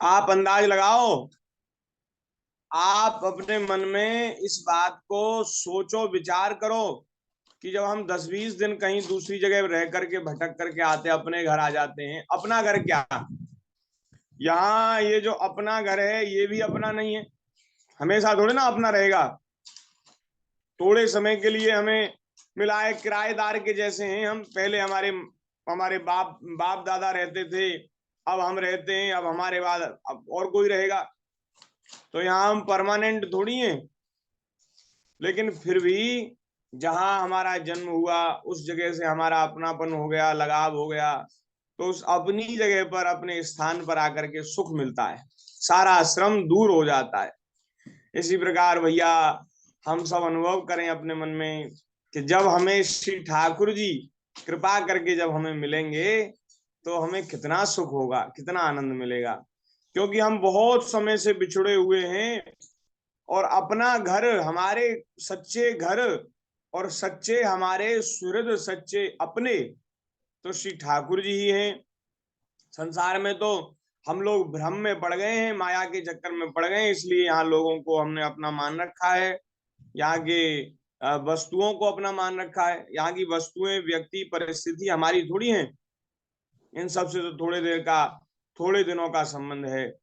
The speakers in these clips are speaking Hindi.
आप अंदाज लगाओ, आप अपने मन में इस बात को सोचो, विचार करो कि जब हम 10-20 दिन कहीं दूसरी जगह रह करके भटक करके आते, अपने घर आ जाते हैं। अपना घर क्या, यहाँ ये जो अपना घर है ये भी अपना नहीं है, हमेशा थोड़ी ना अपना रहेगा। थोड़े समय के लिए हमें मिला है, किराएदार के जैसे हैं हम। पहले हमारे हमारे बाप बाप दादा रहते थे, अब हम रहते हैं, अब हमारे बाद अब और कोई रहेगा। तो यहाँ हम परमानेंट थोड़ी हैं। लेकिन फिर भी जहां हमारा जन्म हुआ उस जगह से हमारा अपनापन हो गया, लगाव हो गया, तो उस अपनी जगह पर, अपने स्थान पर आकर के सुख मिलता है, सारा श्रम दूर हो जाता है। इसी प्रकार भैया हम सब अनुभव करें अपने मन में कि जब हमें श्री ठाकुर जी कृपा करके जब हमें मिलेंगे तो हमें कितना सुख होगा, कितना आनंद मिलेगा। क्योंकि हम बहुत समय से बिछुड़े हुए हैं, और अपना घर, हमारे सच्चे घर और सच्चे हमारे सुहृद, सच्चे अपने तो श्री ठाकुर जी ही हैं। संसार में तो हम लोग भ्रम में पड़ गए हैं, माया के चक्कर में पड़ गए हैं, इसलिए यहाँ लोगों को हमने अपना मान रखा है। यहाँ के वस्तुओं को अपना मान रखा है। यहाँ की वस्तुएं, व्यक्ति, परिस्थिति हमारी थोड़ी हैं। इन सब से तो थोड़े दिनों का संबंध है।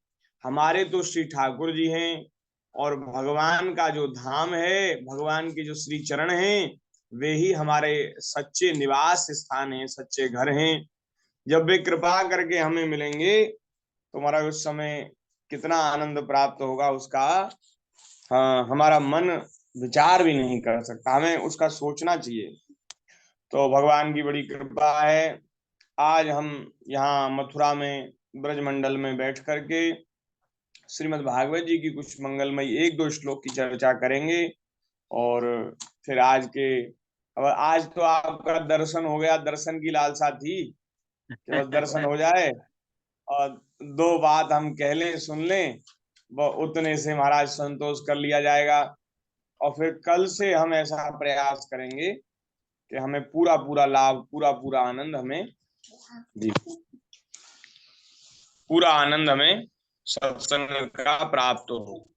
हमारे तो श्री ठाकुर जी हैं, और भगवान का जो धाम है, भगवान के जो श्री चरण हैं, वे ही हमारे सच्चे निवास स्थान हैं, सच्चे घर हैं। जब वे कृपा करके हमें मिलेंगे तो हमारा उस समय कितना आनंद प्राप्त होगा, उसका हाँ हमारा मन विचार भी नहीं कर सकता, हमें उसका सोचना चाहिए। तो भगवान की बड़ी कृपा है, आज हम यहाँ मथुरा में ब्रजमंडल में बैठ करके श्रीमद् भागवत जी की कुछ मंगलमयी 1-2 श्लोक की चर्चा करेंगे। और फिर अब आज तो आपका दर्शन हो गया, दर्शन की लालसा थी कि बस दर्शन हो जाए और 2 बात हम कह लें, सुन लें, वो उतने से महाराज संतोष कर लिया जाएगा। और फिर कल से हम ऐसा प्रयास करेंगे कि हमें पूरा पूरा लाभ, पूरा पूरा आनंद हमें जी, पूरा आनंद हमें सत्संग का प्राप्त हो।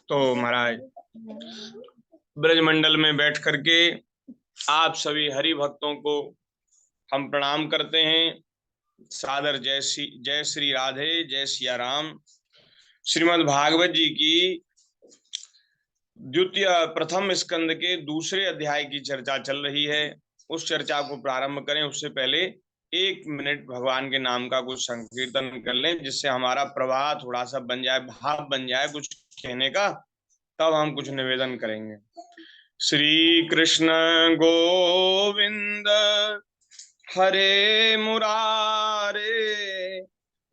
तो महाराज ब्रजमंडल में बैठ करके आप सभी हरि भक्तों को हम प्रणाम करते हैं। सादर जय श्री राधे, जय सिया राम। श्रीमद् भागवत जी की द्वितीय प्रथम स्कंद के दूसरे अध्याय की चर्चा चल रही है। उस चर्चा को प्रारंभ करें उससे पहले 1 मिनट भगवान के नाम का कुछ संकीर्तन कर लें, जिससे हमारा प्रवाह थोड़ा सा बन जाए, भाव बन जाए कुछ कहने का। तब हम कुछ निवेदन करेंगे। श्री कृष्ण गोविंद हरे मुरारे,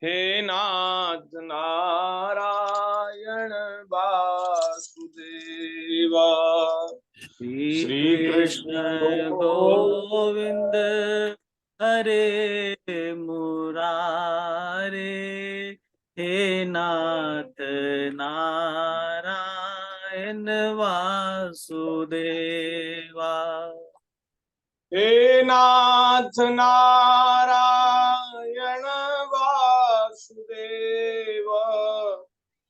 हे नाथ नारायण वासुदेवा। श्री कृष्ण गोविंद हरे मुरारे, हे नाथ नारायण वासुदेवा। हे नाथ नारायण वासुदेवा,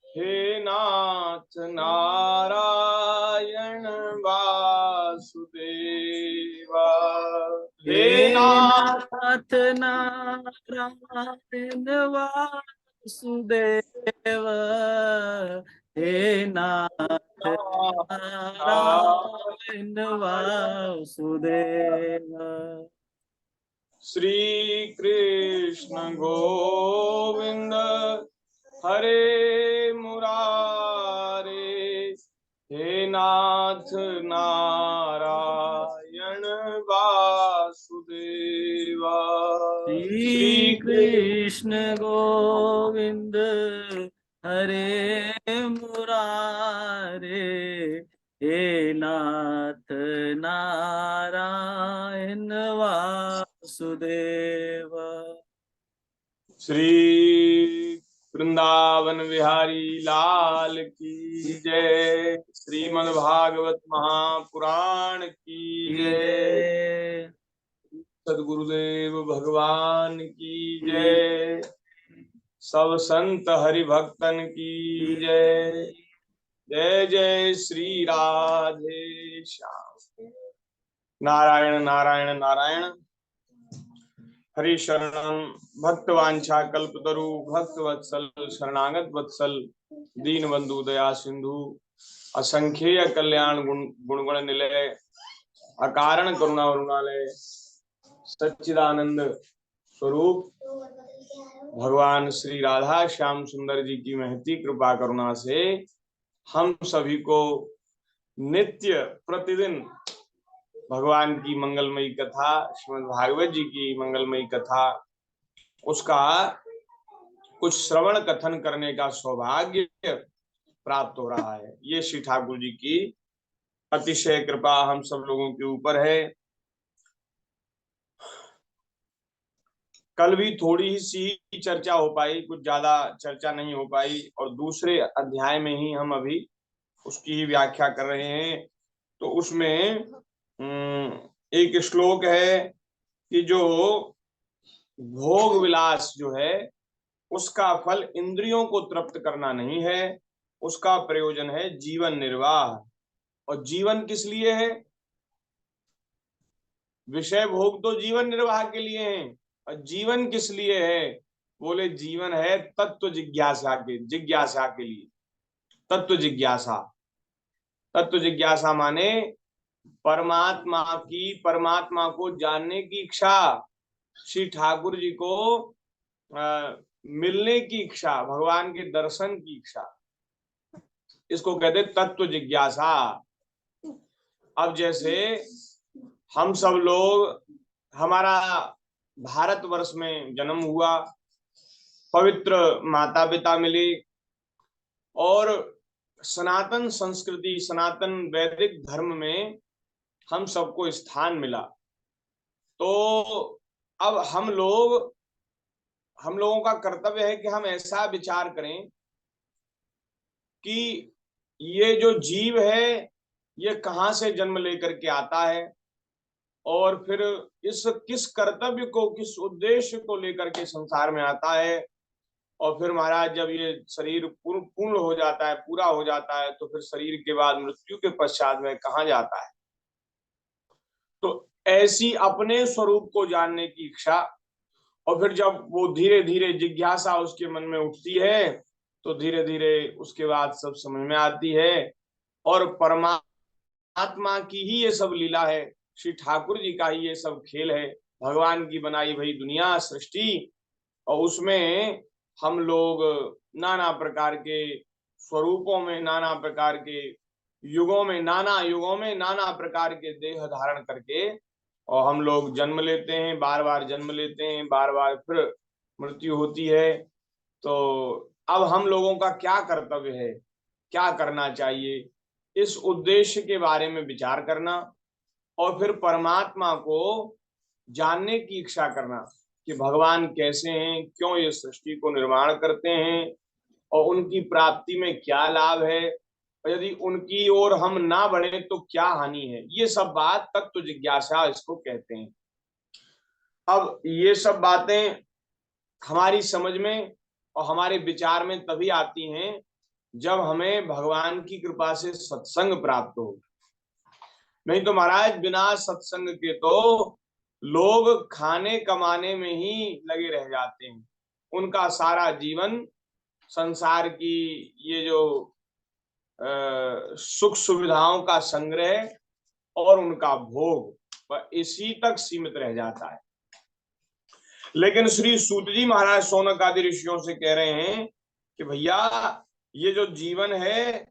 हे नाथ नारायण वासुदेवा, हे नाथ नारायण वासुदेव, हे नाथ नारायण वासुदेव। श्री कृष्ण गोविंद हरे मुरारे, हे नाथ नारायण वासुदेवा। श्री कृष्ण गोविंद हरे मुरारे, हे नाथ नारायण वासुदेव। श्री वृंदावन बिहारी लाल की जय। श्रीमद् भागवत महापुराण की जय। सदगुरुदेव भगवान की जय। सब संत हरि भक्तन की जय। जय जय श्री राधे श्याम। नारायण नारायण नारायण। हरि शरणम भक्तवांछा कल्पतरु भक्त वत्सल शरणागत वत्सल दीन बंधु दया सिंधु असंख्येय कल्याण गुणगुण निलय अकारण करुणा वरुणालय सच्चिदानंद स्वरूप भगवान श्री राधा श्याम सुंदर जी की महती कृपा करुणा से हम सभी को नित्य प्रतिदिन भगवान की मंगलमयी कथा, श्रीमद् भागवत जी की मंगलमयी कथा, उसका कुछ श्रवण कथन करने का सौभाग्य प्राप्त हो रहा है। ये श्री ठाकुर जी की अतिशय कृपा हम सब लोगों के ऊपर है। कल भी थोड़ी सी चर्चा हो पाई, कुछ ज्यादा चर्चा नहीं हो पाई, और दूसरे अध्याय में ही हम अभी उसकी ही व्याख्या कर रहे हैं। तो उसमें एक श्लोक है कि जो भोग विलास जो है उसका फल इंद्रियों को तृप्त करना नहीं है, उसका प्रयोजन है जीवन निर्वाह। और जीवन किस लिए है? विषय भोग तो जीवन निर्वाह के लिए हैं, और जीवन किस लिए है? बोले जीवन है तत्व जिज्ञासा के लिए। तत्व जिज्ञासा, तत्व जिज्ञासा माने परमात्मा को जानने की इच्छा, श्री ठाकुर जी को मिलने की इच्छा, भगवान के दर्शन की इच्छा, इसको कहते तत्व जिज्ञासा। अब जैसे हम सब लोग, हमारा भारतवर्ष में जन्म हुआ, पवित्र माता पिता मिले, और सनातन संस्कृति, सनातन वैदिक धर्म में हम सबको स्थान मिला। तो अब हम लोगों का कर्तव्य है कि हम ऐसा विचार करें कि ये जो जीव है ये कहाँ से जन्म लेकर के आता है, और फिर इस किस कर्तव्य को, किस उद्देश्य को लेकर के संसार में आता है, और फिर महाराज जब ये शरीर पूर्ण हो जाता है, पूरा हो जाता है, तो फिर शरीर के बाद मृत्यु के पश्चात में कहाँ जाता है। तो ऐसी अपने स्वरूप को जानने की इच्छा, और फिर जब वो धीरे धीरे जिज्ञासा उसके मन में उठती है, तो धीरे धीरे उसके बाद सब समझ में आती है, और परमात्मा की ही ये सब लीला है, श्री ठाकुर जी का ही ये सब खेल है, भगवान की बनाई भई दुनिया सृष्टि, और उसमें हम लोग नाना प्रकार के स्वरूपों में, नाना प्रकार के युगों में, नाना प्रकार के देह धारण करके, और हम लोग जन्म लेते हैं, बार बार जन्म लेते हैं, बार बार फिर मृत्यु होती है। तो अब हम लोगों का क्या कर्तव्य है, क्या करना चाहिए, इस उद्देश्य के बारे में विचार करना, और फिर परमात्मा को जानने की इच्छा करना कि भगवान कैसे हैं, क्यों ये सृष्टि को निर्माण करते हैं, और उनकी प्राप्ति में क्या लाभ है, और यदि उनकी ओर हम ना बढ़े तो क्या हानि है। ये सब बात तत्व जिज्ञासा इसको कहते हैं। अब ये सब बातें हमारी समझ में और हमारे विचार में तभी आती हैं जब हमें भगवान की कृपा से सत्संग प्राप्त हो। नहीं तो महाराज बिना सत्संग के तो लोग खाने कमाने में ही लगे रह जाते हैं। उनका सारा जीवन संसार की ये जो सुख सुविधाओं का संग्रह और उनका भोग इसी तक सीमित रह जाता है। लेकिन श्री सूत जी महाराज शौनक आदि ऋषियों से कह रहे हैं कि भैया ये जो जीवन है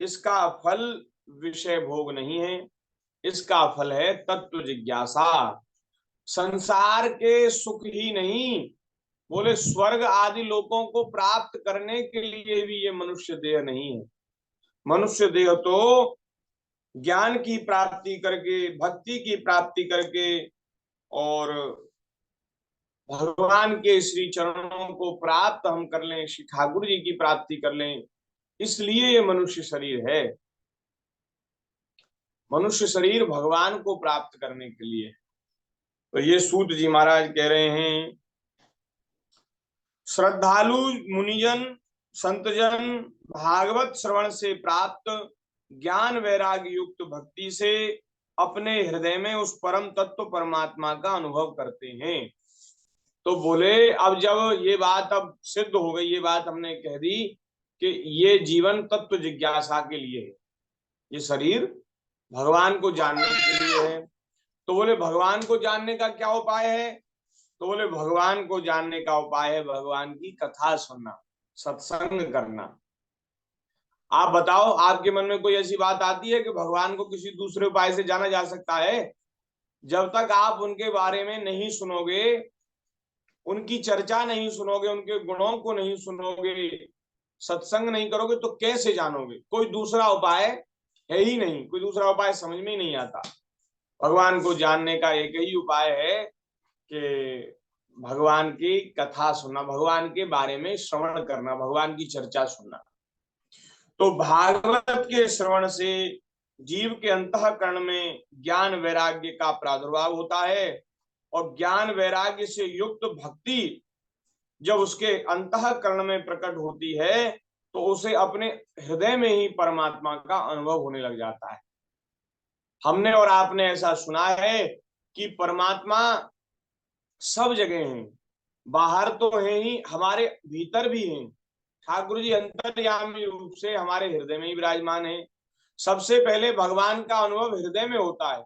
इसका फल विषय भोग नहीं है, इसका फल है तत्व जिज्ञासा। संसार के सुख ही नहीं, बोले स्वर्ग आदि लोकों को प्राप्त करने के लिए भी ये मनुष्य देह नहीं है। मनुष्य देह तो ज्ञान की प्राप्ति करके, भक्ति की प्राप्ति करके, और भगवान के श्री चरणों को प्राप्त हम कर लें, श्री ठाकुर जी की प्राप्ति कर लें, इसलिए ये मनुष्य शरीर है। मनुष्य शरीर भगवान को प्राप्त करने के लिए। तो ये सूत जी महाराज कह रहे हैं, श्रद्धालु मुनिजन संतजन भागवत श्रवण से प्राप्त ज्ञान वैराग्य युक्त भक्ति से अपने हृदय में उस परम तत्व परमात्मा का अनुभव करते हैं। तो बोले अब जब ये बात अब सिद्ध हो गई, ये बात हमने कह दी कि ये जीवन तत्व जिज्ञासा के लिए है, ये शरीर भगवान को जानने के लिए है। तो बोले भगवान को जानने का क्या उपाय है? तो बोले भगवान को जानने का उपाय है भगवान की कथा सुनना, सत्संग करना। आप बताओ, आपके मन में कोई ऐसी बात आती है कि भगवान को किसी दूसरे उपाय से जाना जा सकता है? जब तक आप उनके बारे में नहीं सुनोगे, उनकी चर्चा नहीं सुनोगे, उनके गुणों को नहीं सुनोगे, सत्संग नहीं करोगे, तो कैसे जानोगे? कोई दूसरा उपाय है ही नहीं, कोई दूसरा उपाय समझ में ही नहीं आता। भगवान को जानने का एक ही उपाय है कि भगवान की कथा सुनना, भगवान के बारे में श्रवण करना, भगवान की चर्चा सुनना। तो भागवत के श्रवण से जीव के अंतःकरण में ज्ञान वैराग्य का प्रादुर्भाव होता है, और ज्ञान वैराग्य से युक्त भक्ति जब उसके अंतःकरण में प्रकट होती है तो उसे अपने हृदय में ही परमात्मा का अनुभव होने लग जाता है। हमने और आपने ऐसा सुना है कि परमात्मा सब जगह हैं, बाहर तो है ही, हमारे भीतर भी हैं। ठाकुर जी अंतर्यामी रूप से हमारे हृदय में ही विराजमान है। सबसे पहले भगवान का अनुभव हृदय में होता है,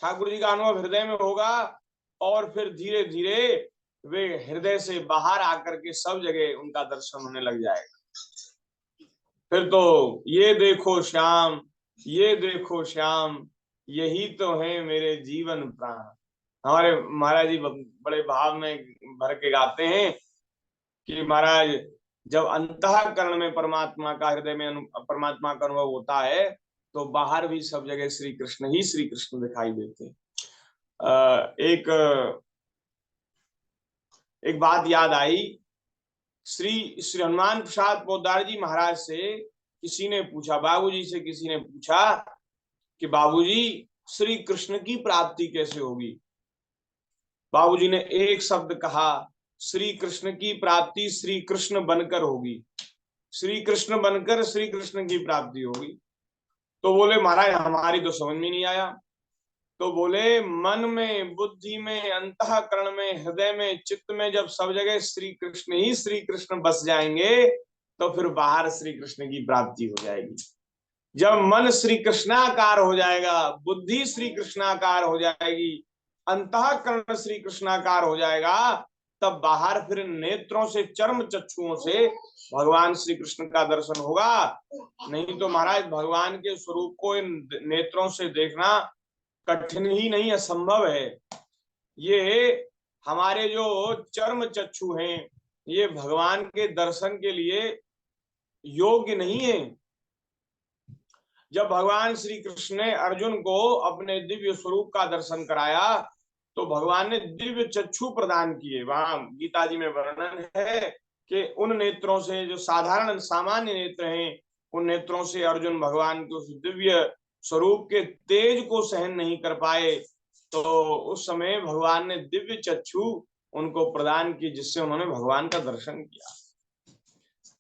ठाकुर जी का अनुभव हृदय में होगा, और फिर धीरे धीरे वे हृदय से बाहर आकर के सब जगह उनका दर्शन होने लग जाएगा। फिर तो ये देखो श्याम, ये देखो श्याम, यही तो है मेरे जीवन प्राण। हमारे महाराज जी बड़े भाव में भर के गाते हैं कि महाराज जब अंतःकरण में परमात्मा का, हृदय में परमात्मा का अनुभव होता है तो बाहर भी सब जगह श्री कृष्ण ही श्री कृष्ण दिखाई देते हैं। एक बात याद आई, श्री श्री हनुमान प्रसाद पोद्दार जी महाराज से किसी ने पूछा, बाबूजी से किसी ने पूछा कि बाबूजी श्री कृष्ण की प्राप्ति कैसे होगी? बाबूजी ने एक शब्द कहा, श्री कृष्ण की प्राप्ति श्री कृष्ण बनकर होगी, श्री कृष्ण बनकर श्री कृष्ण की प्राप्ति होगी। तो बोले महाराज हमारी तो समझ में नहीं आया। तो बोले मन में, बुद्धि में, अंतःकरण में, हृदय में, चित्त में जब सब जगह श्री कृष्ण ही श्री कृष्ण बस जाएंगे तो फिर बाहर श्री कृष्ण की प्राप्ति हो जाएगी। जब मन श्री कृष्णाकार हो जाएगा, बुद्धि श्री कृष्णाकार हो जाएगी, अंतःकरण श्री कृष्णाकार हो जाएगा, तब बाहर फिर नेत्रों से, चर्म चक्षुओं से भगवान श्री कृष्ण का दर्शन होगा। नहीं तो महाराज भगवान के स्वरूप को इन नेत्रों से देखना कठिन ही नहीं, असंभव है। ये हमारे जो चर्म चक्षु हैं, ये भगवान के दर्शन के लिए योग्य नहीं है। जब भगवान श्री कृष्ण ने अर्जुन को अपने दिव्य स्वरूप का दर्शन कराया तो भगवान ने दिव्य चक्षु प्रदान किए। वहां गीता जी में वर्णन है कि उन नेत्रों से, जो साधारण सामान्य नेत्र हैं, उन नेत्रों से अर्जुन भगवान के उस दिव्य स्वरूप के तेज को सहन नहीं कर पाए, तो उस समय भगवान ने दिव्य चक्षु उनको प्रदान की, जिससे उन्होंने भगवान का दर्शन किया।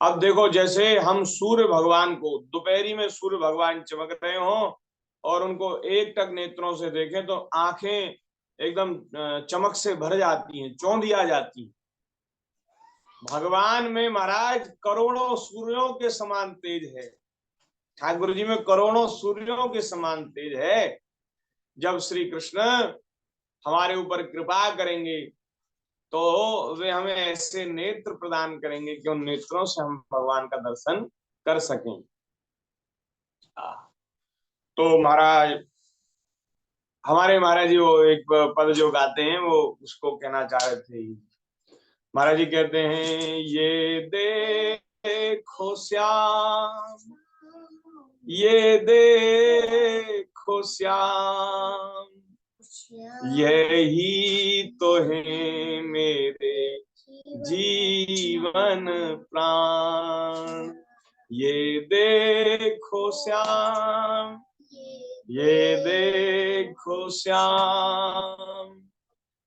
अब देखो, जैसे हम सूर्य भगवान को दोपहरी में सूर्य भगवान चमक रहे हो और उनको एक टक नेत्रों से देखें तो आंखें एकदम चमक से भर जाती हैं, चौंधिया जाती हैं। भगवान में महाराज करोड़ों सूर्यों के समान तेज है, ठाकुर जी में करोड़ों सूर्यों के समान तेज है। जब श्री कृष्ण हमारे ऊपर कृपा करेंगे तो वे हमें ऐसे नेत्र प्रदान करेंगे कि उन नेत्रों से हम भगवान का दर्शन कर सकें। तो महाराज हमारे महाराज जी वो एक पद जो गाते हैं वो उसको कहना चाह रहे थे। महाराज जी कहते हैं, ये देखो श्याम, ये देखो श्याम, यही तो है मेरे जीवन प्राण। ये देखो श्याम, ये देखो श्याम,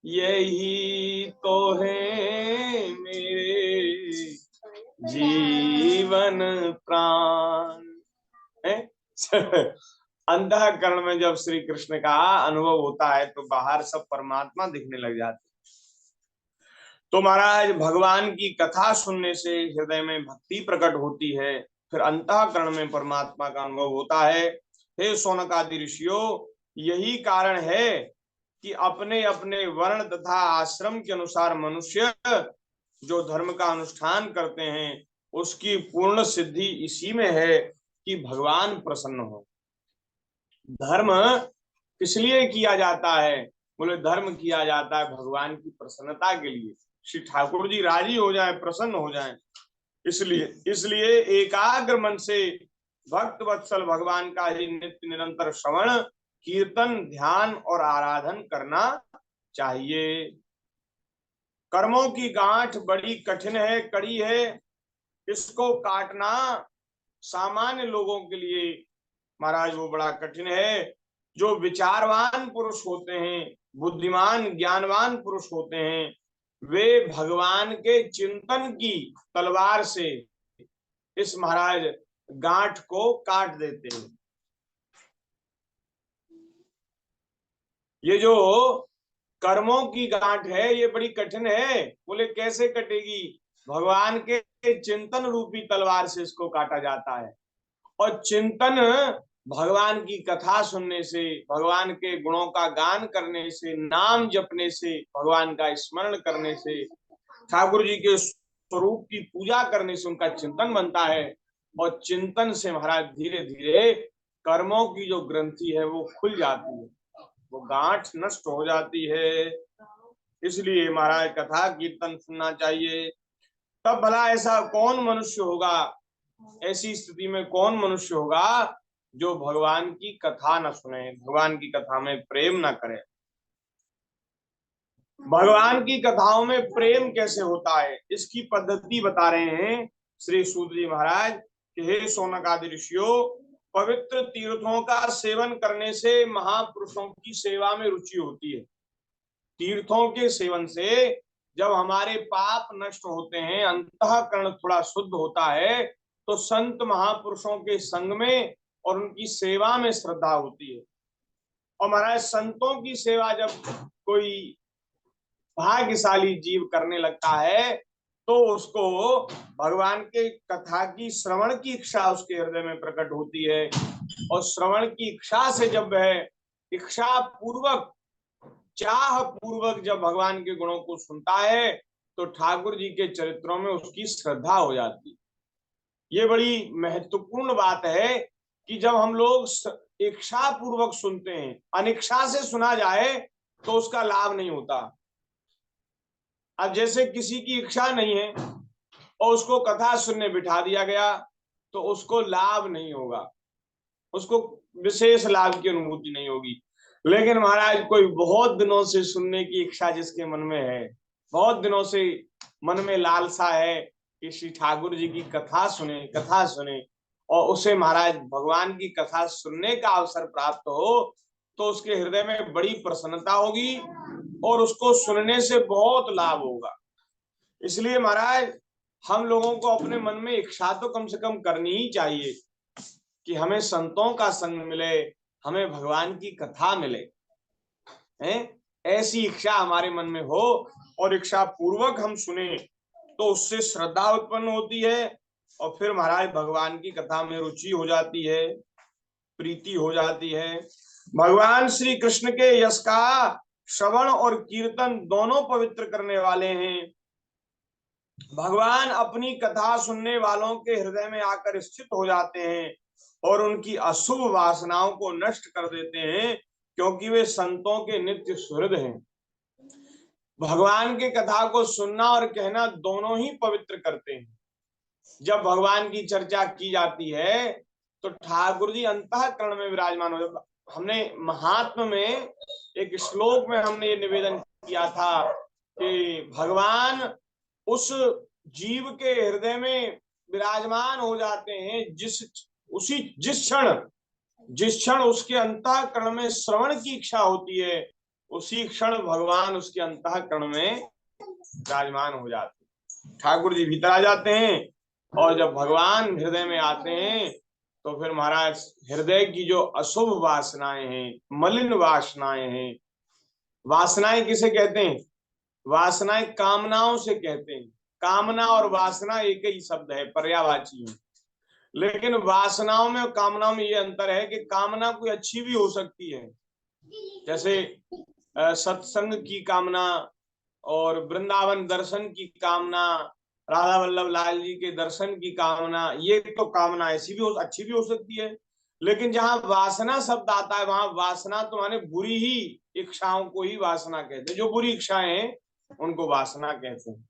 यही तो है मेरे जीवन प्राण है। अंतःकरण में जब श्री कृष्ण का अनुभव होता है तो बाहर सब परमात्मा दिखने लग जाते। तो महाराज भगवान की कथा सुनने से हृदय में भक्ति प्रकट होती है, फिर अंतःकरण में परमात्मा का अनुभव होता है। हे शौनकादि ऋषियों, यही कारण है कि अपने अपने वर्ण तथा आश्रम के अनुसार मनुष्य जो धर्म का अनुष्ठान करते हैं उसकी पूर्ण सिद्धि इसी में है कि भगवान प्रसन्न हो। धर्म किस लिए किया जाता है? बोले धर्म किया जाता है भगवान की प्रसन्नता के लिए, श्री ठाकुर जी राजी हो जाए, प्रसन्न हो जाए। इसलिए इसलिए एकाग्र मन से भक्त वत्सल भगवान का ही नित्य निरंतर श्रवण, कीर्तन, ध्यान और आराधन करना चाहिए। कर्मों की गांठ बड़ी कठिन है, कड़ी है। इसको काटना सामान्य लोगों के लिए महाराज वो बड़ा कठिन है। जो विचारवान पुरुष होते हैं, बुद्धिमान ज्ञानवान पुरुष होते हैं, वे भगवान के चिंतन की तलवार से इस महाराज गांठ को काट देते हैं। ये जो कर्मों की गांठ है ये बड़ी कठिन है। बोले कैसे कटेगी? भगवान के चिंतन रूपी तलवार से इसको काटा जाता है। और चिंतन भगवान की कथा सुनने से, भगवान के गुणों का गान करने से, नाम जपने से, भगवान का स्मरण करने से, ठाकुर जी के स्वरूप की पूजा करने से उनका चिंतन बनता है। और चिंतन से महाराज धीरे धीरे कर्मों की जो ग्रंथि है वो खुल जाती है, वो गांठ नष्ट हो जाती है। इसलिए महाराज कथा कीर्तन सुनना चाहिए। तब भला ऐसा कौन मनुष्य होगा, ऐसी स्थिति में कौन मनुष्य होगा जो भगवान की कथा न सुने, भगवान की कथा में प्रेम न करे। भगवान की कथाओं में प्रेम कैसे होता है इसकी पद्धति बता रहे हैं श्री सूत जी महाराज कि हे शौनक आदि ऋषियों, पवित्र तीर्थों का सेवन करने से महापुरुषों की सेवा में रुचि होती है। तीर्थों के सेवन से जब हमारे पाप नष्ट होते हैं, अंतःकरण थोड़ा शुद्ध होता है, तो संत महापुरुषों के संग में और उनकी सेवा में श्रद्धा होती है। और महाराज संतों की सेवा जब कोई भाग्यशाली जीव करने लगता है तो उसको भगवान के कथा की श्रवण की इच्छा उसके हृदय में प्रकट होती है। और श्रवण की इच्छा से जब वह इच्छा पूर्वक, चाह पूर्वक जब भगवान के गुणों को सुनता है तो ठाकुर जी के चरित्रों में उसकी श्रद्धा हो जाती है। ये बड़ी महत्वपूर्ण बात है कि जब हम लोग इच्छा पूर्वक सुनते हैं, अनिच्छा से सुना जाए तो उसका लाभ नहीं होता। अब जैसे किसी की इच्छा नहीं है और उसको कथा सुनने बिठा दिया गया तो उसको लाभ नहीं होगा, उसको विशेष लाभ की अनुभूति नहीं होगी। लेकिन महाराज कोई बहुत दिनों से सुनने की इच्छा जिसके मन में है, बहुत दिनों से मन में लालसा है कि श्री ठाकुर जी की कथा सुने और उसे महाराज भगवान की कथा सुनने का अवसर प्राप्त हो तो उसके हृदय में बड़ी प्रसन्नता होगी और उसको सुनने से बहुत लाभ होगा। इसलिए महाराज हम लोगों को अपने मन में इच्छा तो कम से कम करनी ही चाहिए कि हमें संतों का संग मिले, हमें भगवान की कथा मिले, हैं? ऐसी इच्छा हमारे मन में हो और इच्छा पूर्वक हम सुने तो उससे श्रद्धा उत्पन्न होती है और फिर महाराज भगवान की कथा में रुचि हो जाती है, प्रीति हो जाती है। भगवान श्री कृष्ण के यश का श्रवण और कीर्तन दोनों पवित्र करने वाले हैं। भगवान अपनी कथा सुनने वालों के हृदय में आकर स्थित हो जाते हैं और उनकी अशुभ वासनाओं को नष्ट कर देते हैं, क्योंकि वे संतों के नित्य सुहृद हैं। भगवान के कथा को सुनना और कहना दोनों ही पवित्र करते हैं। जब भगवान की चर्चा की जाती है तो ठाकुर जी अंतःकरण में विराजमान हो। हमने महात्म में एक श्लोक में हमने ये निवेदन किया था कि भगवान उस जीव के हृदय में विराजमान हो जाते हैं जिस क्षण उसके अंतःकरण में श्रवण की इच्छा होती है, उसी क्षण भगवान उसके अंतःकरण में विराजमान हो जाते। ठाकुर जी भीतर आ जाते हैं और जब भगवान हृदय में आते हैं तो फिर महाराज हृदय की जो अशुभ वासनाएं हैं, मलिन वासनाएं हैं, वासनाएं किसे कहते हैं? वासनाएं कामनाओं से कहते हैं। कामना और वासना एक ही शब्द है, पर्यायवाची है। लेकिन वासनाओं में और कामनाओं में ये अंतर है कि कामना कोई अच्छी भी हो सकती है, जैसे सत्संग की कामना और वृंदावन दर्शन की कामना, राधा वल्लभ लाल जी के दर्शन की कामना, ये तो कामना ऐसी भी अच्छी भी हो सकती है। लेकिन जहां वासना शब्द आता है वहां वासना तो माने बुरी ही इच्छाओं को ही वासना कहते हैं। जो बुरी इच्छाएं हैं उनको वासना कहते हैं।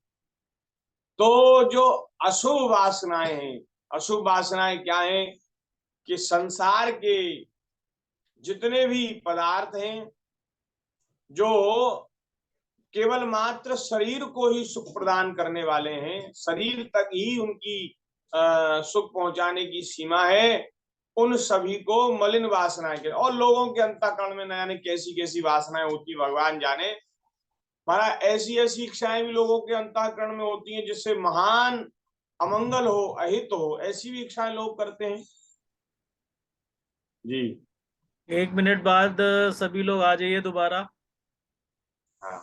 तो जो अशुभ वासनाएं हैं, अशुभ वासनाएं क्या है कि संसार के जितने भी पदार्थ हैं जो केवल मात्र शरीर को ही सुख प्रदान करने वाले हैं, शरीर तक ही उनकी सुख पहुंचाने की सीमा है, उन सभी को मलिन वासनाएं के। और लोगों के अंतःकरण में न जाने कैसी कैसी वासनाएं होती भगवान जाने। हमारा ऐसी ऐसी इच्छाएं भी लोगों के अंतःकरण में होती हैं जिससे महान अमंगल हो, अहित हो, ऐसी भी इच्छाएं लोग करते हैं जी। 1 मिनट बाद सभी लोग आ जाइए दोबारा। हाँ,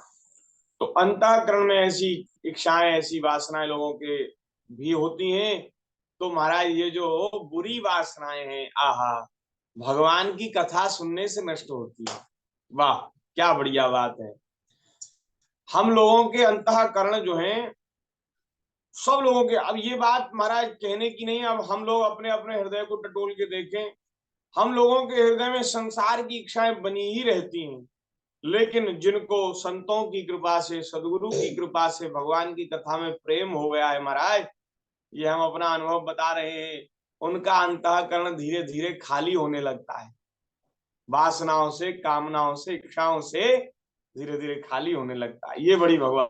तो अंतःकरण में ऐसी इच्छाएं, ऐसी वासनाएं लोगों के भी होती हैं। तो महाराज ये जो बुरी वासनाएं हैं, आहा, भगवान की कथा सुनने से नष्ट होती है। वाह, क्या बढ़िया बात है। हम लोगों के अंतःकरण जो हैं, सब लोगों के, अब ये बात महाराज कहने की नहीं, अब हम लोग अपने अपने हृदय को टटोल के देखें। हम लोगों के हृदय में संसार की इच्छाएं बनी ही रहती हैं, लेकिन जिनको संतों की कृपा से, सदगुरु की कृपा से भगवान की कथा में प्रेम हो गया है महाराज, ये हम अपना अनुभव बता रहे हैं, उनका अंतःकरण धीरे धीरे खाली होने लगता है। वासनाओं से, कामनाओं से, इच्छाओं से धीरे धीरे खाली होने लगता है। ये बड़ी भगवान